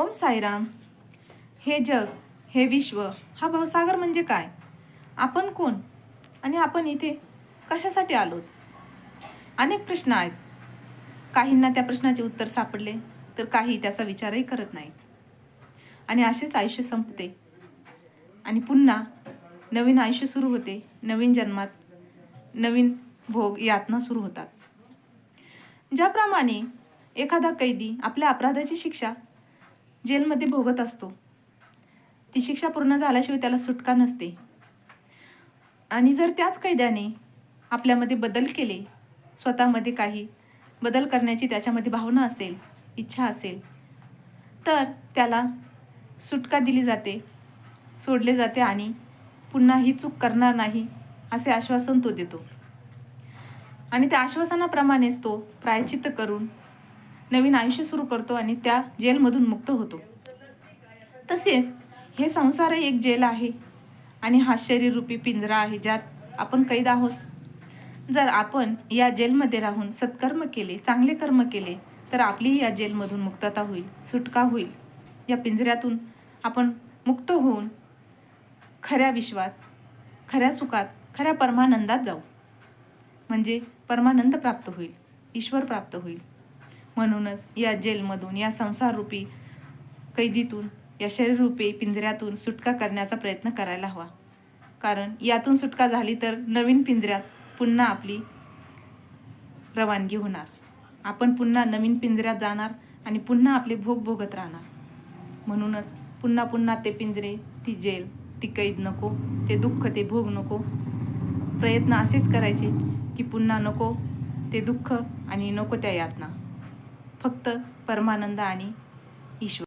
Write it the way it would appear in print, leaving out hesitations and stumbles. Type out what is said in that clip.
ओम साईराम. हे जग, हे विश्व, हा भवसागर म्हणजे काय? आपण कोण आणि आपण इथे कशासाठी आलोत? अनेक प्रश्न आहेत. काहींना त्या प्रश्नाचे उत्तर सापडले तर काही त्याचा विचारही करत नाहीत. आणि असेच आयुष्य संपते आणि पुन्हा नवीन आयुष्य सुरू होते. नवीन जन्मात नवीन भोग यातना सुरू होतात. ज्याप्रमाणे एखादा कैदी आपल्या अपराधाची शिक्षा जेलमध्ये भोगत असतो, ती शिक्षा पूर्ण झाल्याशिवाय त्याला सुटका नसते. आणि जर त्याच कैद्याने आपल्यामध्ये बदल केले, स्वतःमध्ये काही बदल करण्याची त्याच्यामध्ये भावना असेल, इच्छा असेल, तर त्याला सुटका दिली जाते, सोडले जाते आणि पुन्हा ही चूक करणार नाही असे आश्वासन तो देतो. आणि त्या आश्वासनाप्रमाणेच तो प्रायश्चित्त करून नवीन आयुष्य सुरू करतो आणि त्या जेलमधून मुक्त होतो. तसेच हे संसार एक जेल आहे आणि हा शरीररूपी पिंजरा आहे, ज्यात आपण कैद आहोत. जर आपण या जेलमध्ये राहून सत्कर्म केले, चांगले कर्म केले, तर आपलीही या जेलमधून मुक्तता होईल, सुटका होईल. या पिंजऱ्यातून आपण मुक्त होऊन खऱ्या विश्वात, खऱ्या सुखात, खऱ्या परमानंदात जाऊ. म्हणजे परमानंद प्राप्त होईल, ईश्वर प्राप्त होईल. म्हणूनच या जेलमधून, या संसाररूपी कैदीतून, या शरीररूपी पिंजऱ्यातून सुटका करण्याचा प्रयत्न करायला हवा. कारण यातून सुटका झाली तर नवीन पिंजऱ्यात पुन्हा आपली रवानगी होणार. आपण पुन्हा नवीन पिंजऱ्यात जाणार आणि पुन्हा आपले भोग भोगत राहणार. म्हणूनच पुन्हा पुन्हा ते पिंजरे, ती जेल, ती कैद नको, ते दुःख, ते भोग नको. प्रयत्न असेच करायचे की पुन्हा नको ते दुःख आणि नको त्या यातना. फक्त परमानंद आणि ईश्वर.